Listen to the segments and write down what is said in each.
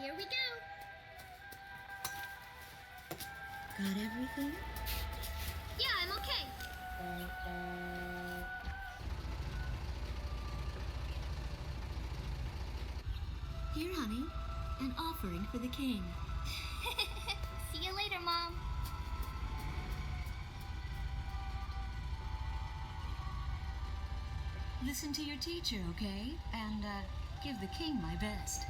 Here we go. Got everything? Yeah, I'm okay. Here, honey. An offering for the king. See you later, Mom. Listen to your teacher, okay? And, give the king my best.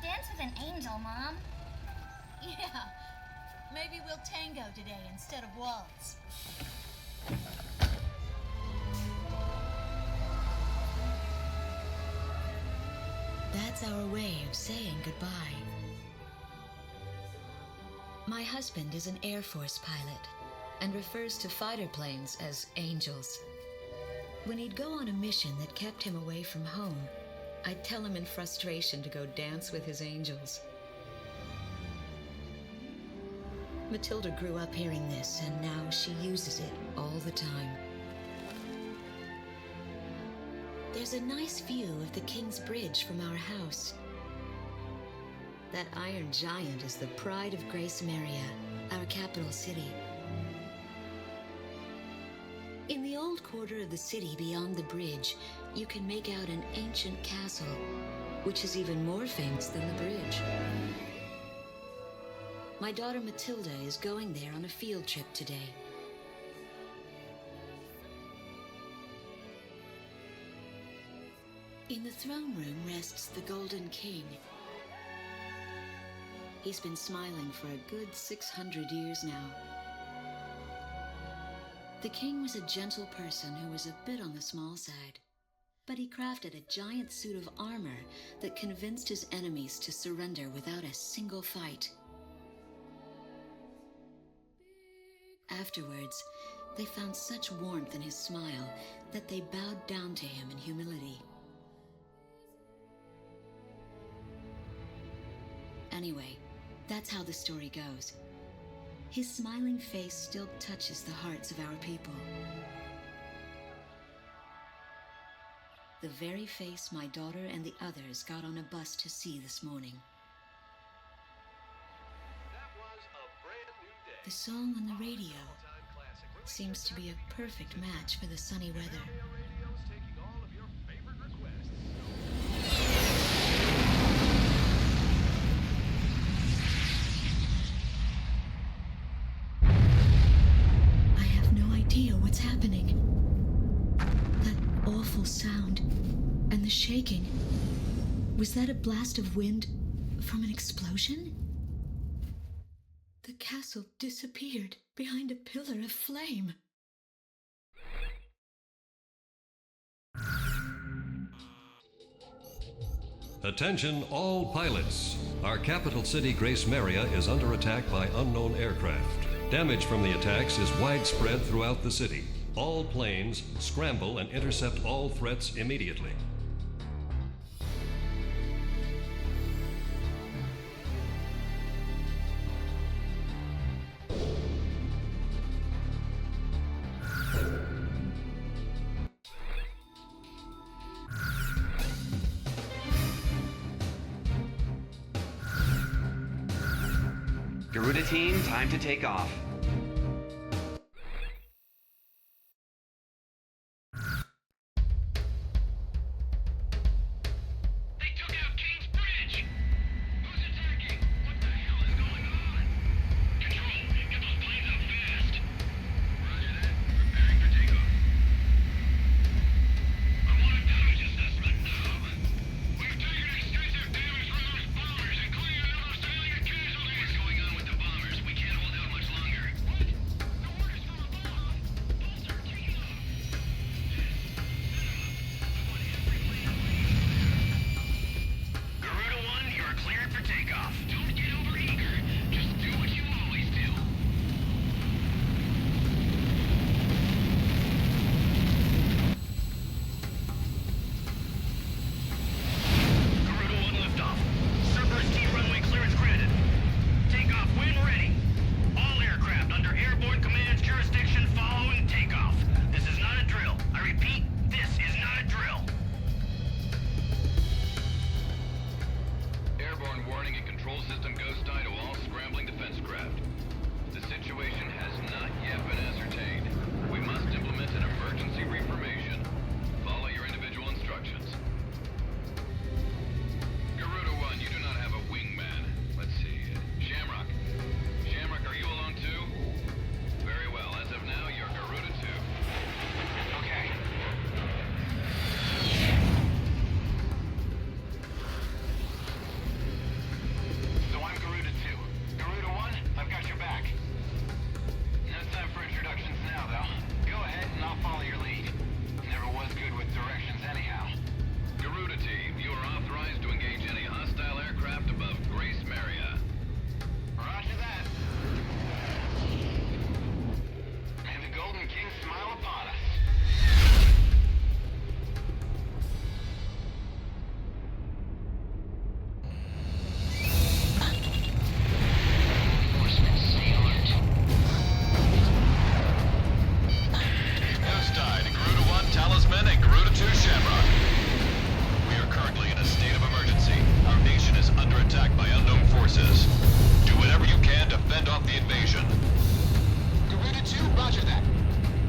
Dance with an angel, Mom. Yeah. Maybe we'll tango today instead of waltz. That's our way of saying goodbye. My husband is an Air Force pilot and refers to fighter planes as angels. When he'd go on a mission that kept him away from home, I'd tell him in frustration to go dance with his angels. Matilda grew up hearing this, and now she uses it all the time. There's a nice view of the King's Bridge from our house. That iron giant is the pride of Gracemeria, our capital city. In the old quarter of the city beyond the bridge, you can make out an ancient castle, which is even more famous than the bridge. My daughter Matilda is going there on a field trip today. In the throne room rests the Golden King. He's been smiling for a good 600 years now. The king was a gentle person who was a bit on the small side, but he crafted a giant suit of armor that convinced his enemies to surrender without a single fight. Afterwards, they found such warmth in his smile that they bowed down to him in humility. Anyway, that's how the story goes. His smiling face still touches the hearts of our people. The very face my daughter and the others got on a bus to see this morning. That was a brand new day. The song on the radio seems to be a perfect match for the sunny weather. Radio's taking all of your favorite requests. I have no idea what's happening. That awful sound and the shaking. Was that a blast of wind from an explosion? The castle disappeared behind a pillar of flame. Attention all pilots. Our capital city Gracemeria is under attack by unknown aircraft. Damage from the attacks is widespread throughout the city. All planes scramble and intercept all threats immediately. Garuda team, time to take off. They took out King's Bridge! Who's attacking? What the hell is going on? Control, get those planes up fast. Roger that. Preparing for takeoff. I want a damage assessment now. We've taken extensive damage from those bombers, including a number of civilian casualties. What's going on with the bombers? We can't hold out much longer. Roger that.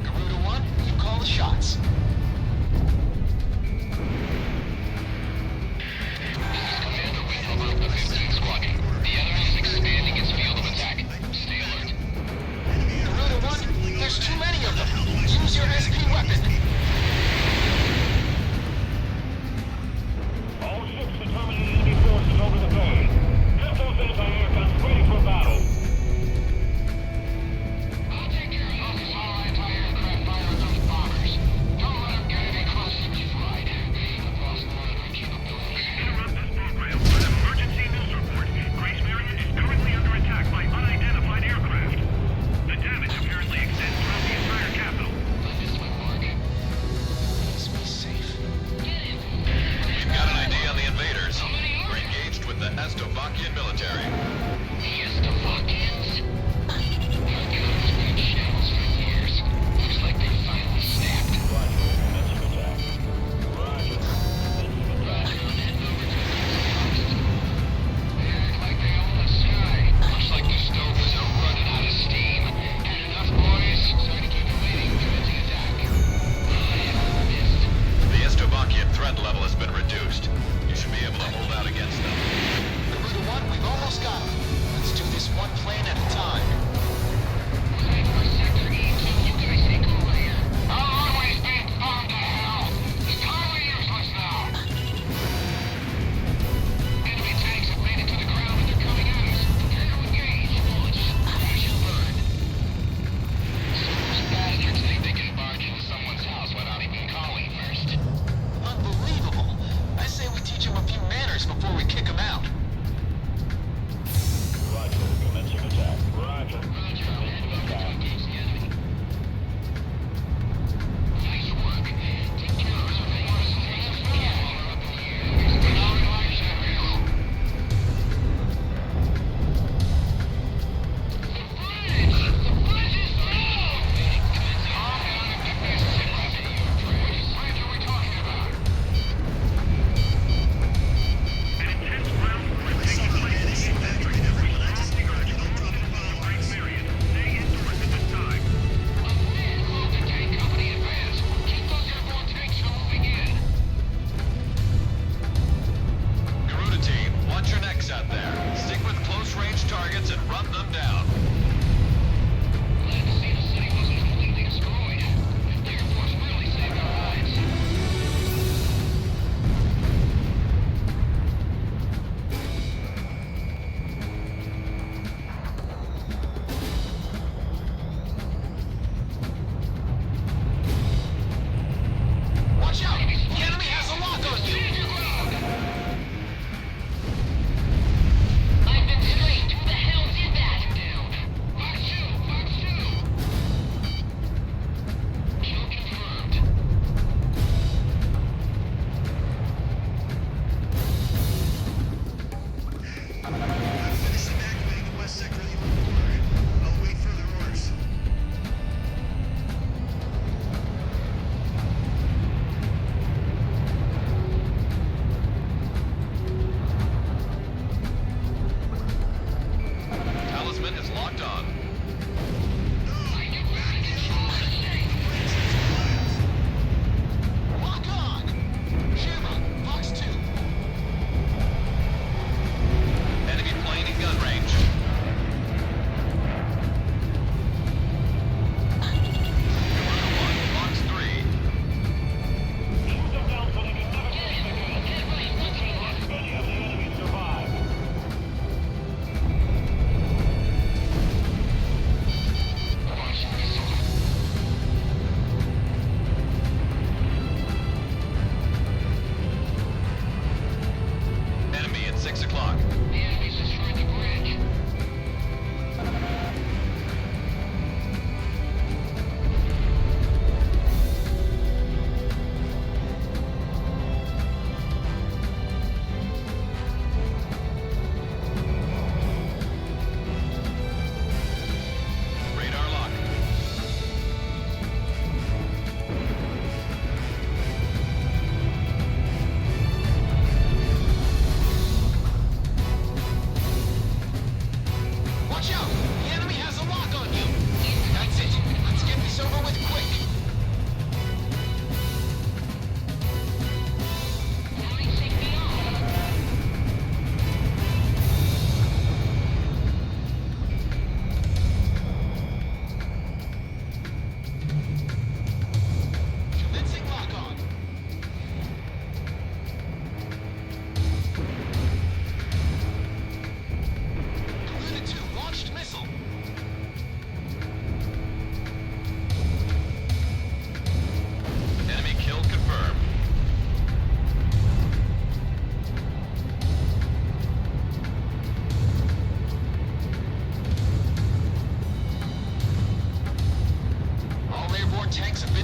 Garuda 1, you call the shots. Commander Winthrop of the 15th Squadron. The enemy is expanding its field of attack. Stay alert. Garuda 1, there's too many of them. Use your SP weapon. All ships to terminate enemy forces over the bay. Get those anti-air guns ready for battle. I'll take care of those our anti-aircraft fire on those bombers. Don't let them get any closer to fried. Across the monitoring capability. Interrupt this program for an emergency news report. Gracemeria is currently under attack by unidentified aircraft. The damage apparently extends throughout the entire capital. I missed my mark.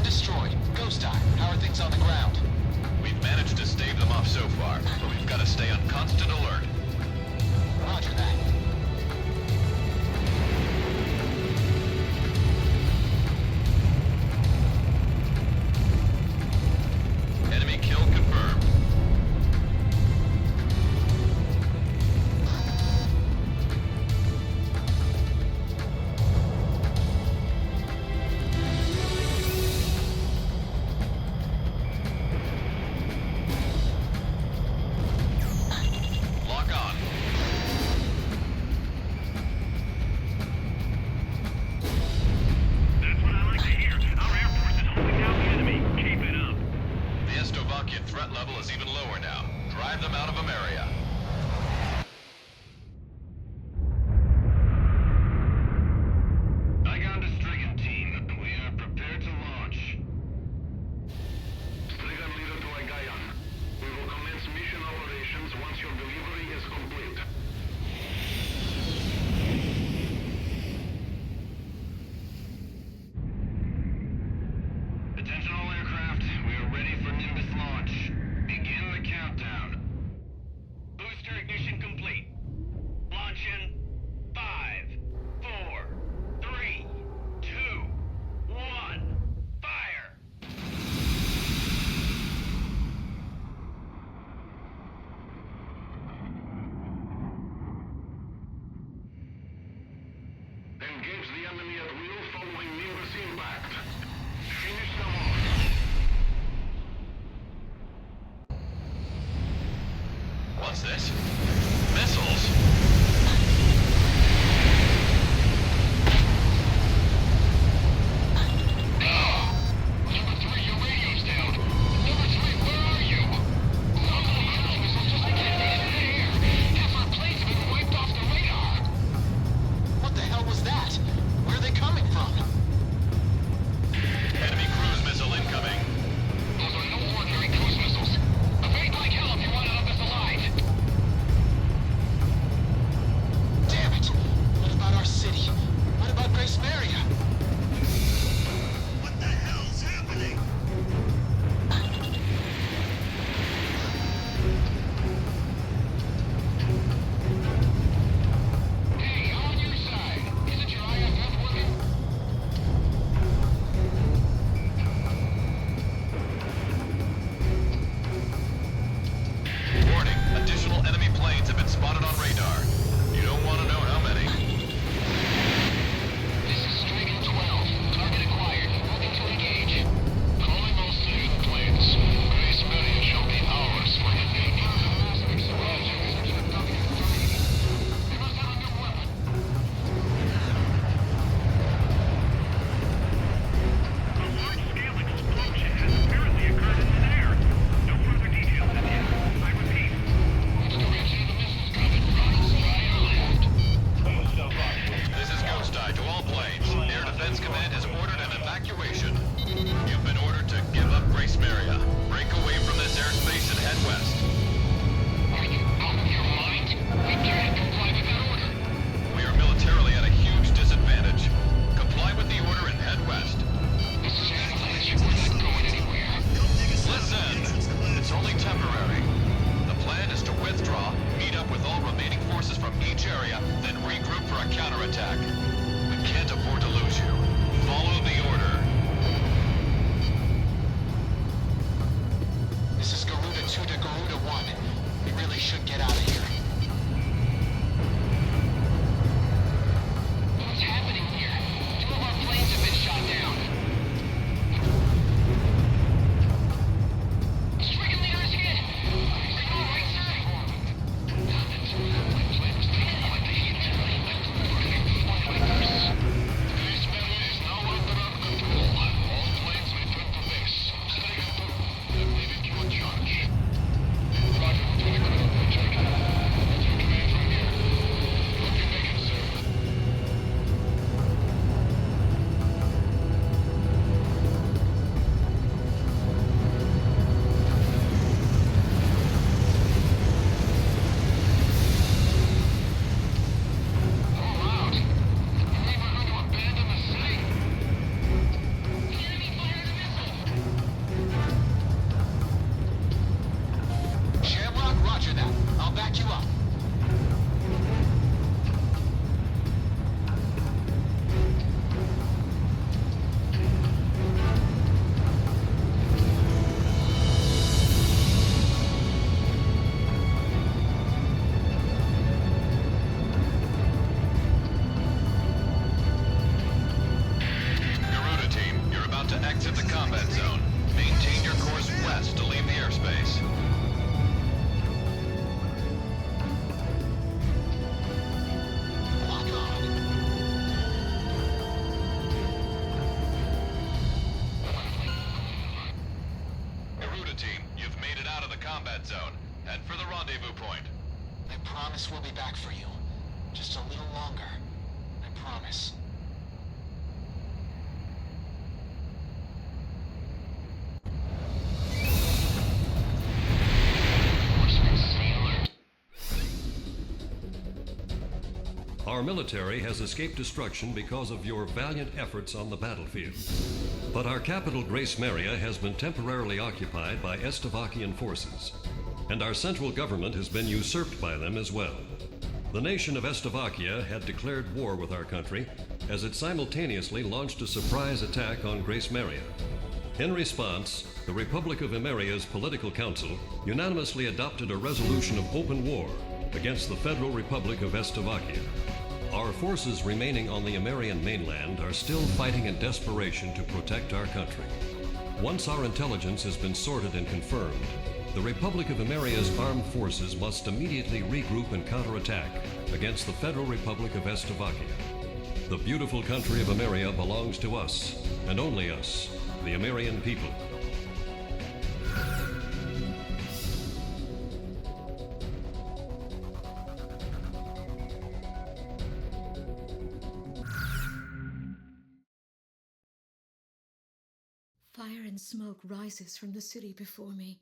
destroyed. Ghost Eye, how are things on the ground? We've managed to stave them off so far, but we've got to stay on constant alert. Roger that. Enemy kill confirmed. Lock on. That's what I like to hear. Our Air Force is holding down the enemy. Keep it up. The Estovakian threat level is even lower now. Drive them out of Ameria. I got the Strigan team. We are prepared to launch. Strigan leader to Agayan. We will commence mission operations once your delivery is complete. Attention all aircraft. We are ready for Nimbus launch. Begin the countdown. Booster ignition complete. Launch in 5, 4, 3, 2, 1. Fire! Engage the enemy at will following Nimbus impact. Finish them off. What's this? Missiles? Number 3, your radio's down. Number 3, where are you? So many enemy missiles just can't get in the air. Half our planes have been wiped off the radar. What the hell was that? Where are they coming from? Enemy cruise missile incoming. Those are no ordinary cruise missiles. Evade like hell if you want out of this alive. Damn it! What about our city? What about Gracemeria? What the hell's happening? Hey, I'm on your side. Isn't your IFF working? Warning, additional enemy planes have been spotted on radar. You don't want to know how many. This is Strigan 12. Target acquired. Moving to engage. Calling all civilian planes. Gracemeria shall be ours for hitting. They must have a new weapon. A large-scale explosion has apparently occurred in midair. No further details as yet. I repeat. Which direction are the missiles coming from? Right or left? This is Ghost Eye to all planes. Air Defense Command has ordered an evacuation. You've been ordered to give up Gracemeria. Break away from this airspace and head west. Are you out of your mind? We can't comply with that order. We are militarily at a huge disadvantage. Comply with the order and head west. Just let you. We're not going anywhere. Listen! It's only temporary. The plan is to withdraw, meet up with all remaining forces from each area, then regroup for a counterattack. We can't afford to lose you. Follow the order. This is Garuda 2 to Garuda 1. promise we'll be back for you. Just a little longer. I promise. Our military has escaped destruction because of your valiant efforts on the battlefield. But our capital, Gracemeria, has been temporarily occupied by Estevakian forces, and our central government has been usurped by them as well. The nation of Estevakia had declared war with our country as it simultaneously launched a surprise attack on Gracemeria. In response, the Republic of Emeria's Political Council unanimously adopted a resolution of open war against the Federal Republic of Estevakia. Our forces remaining on the Emerian mainland are still fighting in desperation to protect our country. Once our intelligence has been sorted and confirmed, the Republic of Emeria's armed forces must immediately regroup and counterattack against the Federal Republic of Estevakia. The beautiful country of Emeria belongs to us, and only us, the Emerian people. Fire and smoke rises from the city before me.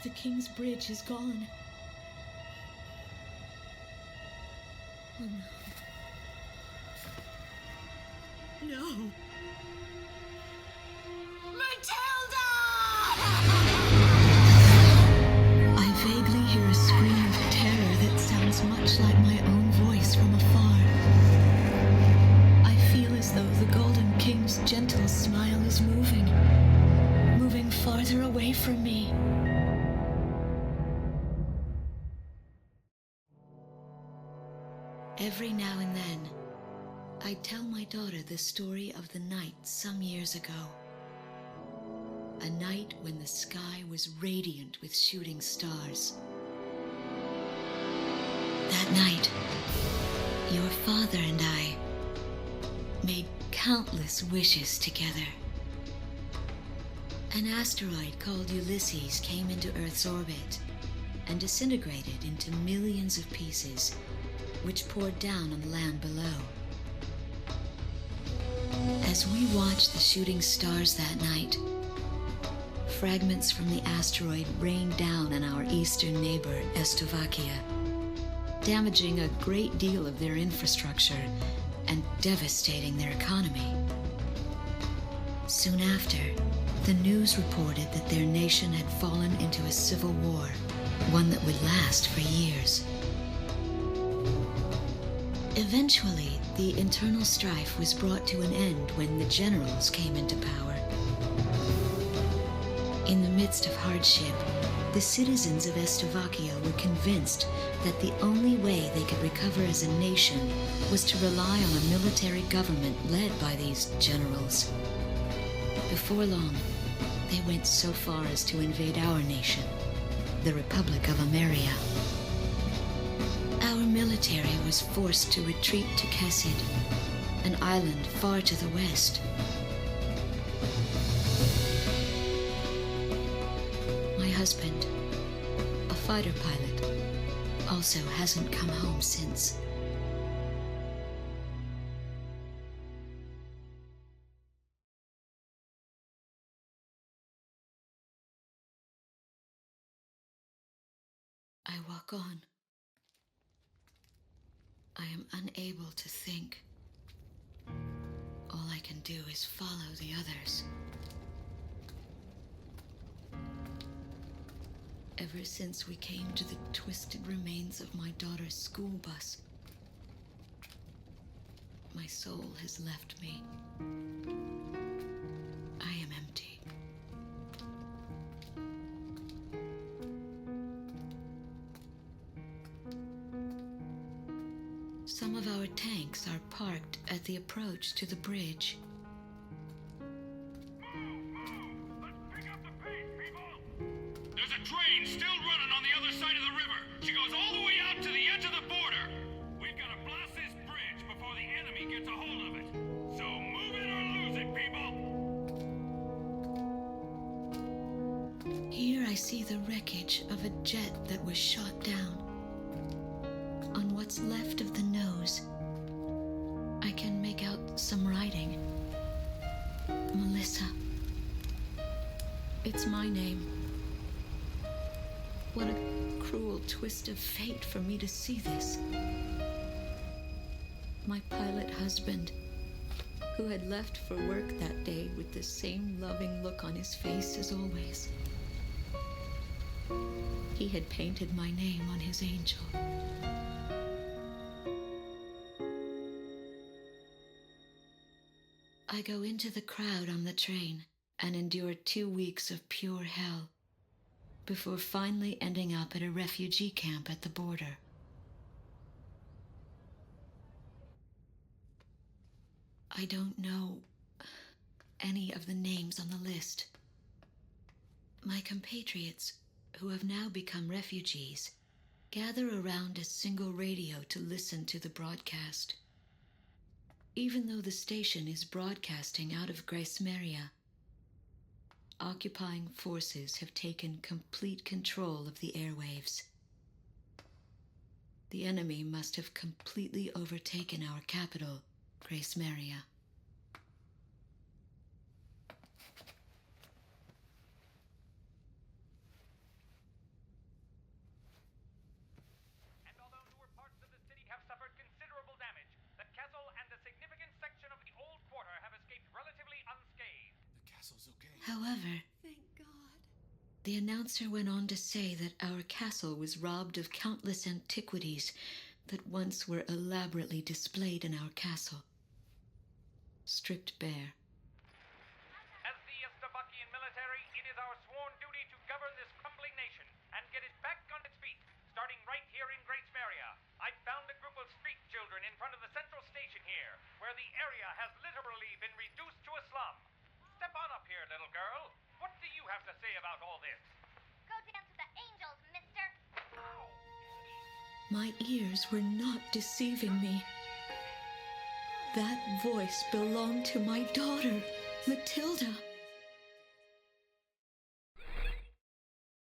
The King's Bridge is gone. Oh no. No! I vaguely hear a scream of terror that sounds much like my own voice from afar. I feel as though the Golden King's gentle smile is moving farther away from me. Every now and then, I tell my daughter the story of the night some years ago. A night when the sky was radiant with shooting stars. That night, your father and I made countless wishes together. An asteroid called Ulysses came into Earth's orbit and disintegrated into millions of pieces, which poured down on the land below. As we watched the shooting stars that night, fragments from the asteroid rained down on our eastern neighbor, Estevakia, damaging a great deal of their infrastructure and devastating their economy. Soon after, the news reported that their nation had fallen into a civil war, one that would last for years. Eventually, the internal strife was brought to an end when the generals came into power. In the midst of hardship, the citizens of Estevakia were convinced that the only way they could recover as a nation was to rely on a military government led by these generals. Before long, they went so far as to invade our nation, the Republic of Emeria. Our military was forced to retreat to Kesid, an island far to the west. My husband, a fighter pilot, also hasn't come home since. I walk on. I am unable to think. All I can do is follow the others. Ever since we came to the twisted remains of my daughter's school bus, my soul has left me. I am empty. Some of our tanks are parked at the approach to the bridge. Let's pick up the pace, people! There's a train still running on the other side of the river. She goes all the way out to the edge of the border. We've got to blast this bridge before the enemy gets a hold of it. So move it or lose it, people! Here I I see the wreckage of a jet that was shot down. On what's left of the nose, I can make out some writing. Melissa. It's my name. What a cruel twist of fate for me to see this. My pilot husband, who had left for work that day with the same loving look on his face as always. He had painted my name on his angel. I go into the crowd on the train and endure 2 weeks of pure hell before finally ending up at a refugee camp at the border. I don't know any of the names on the list. My compatriots, who have now become refugees, gather around a single radio to listen to the broadcast. Even though the station is broadcasting out of Gracemeria, occupying forces have taken complete control of the airwaves. The enemy must have completely overtaken our capital, Gracemeria. And although newer parts of the city have suffered considerable damage, the castle and a significant section of the old quarter have escaped relatively unscathed. The castle's okay. However, Thank God. the announcer went on to say that our castle was robbed of countless antiquities that once were elaborately displayed in our castle. Stripped bare. As the Estabakian military, it is our sworn duty to govern this crumbling nation and get it back on its feet, starting right here in Gracemeria. I found a group of street children in front of the central station here, where the area has literally been reduced to a slum. Step on up here, little girl. What do you have to say about all this? Go dance with the angels, mister. My ears were not deceiving me. That voice belonged to my daughter, Matilda.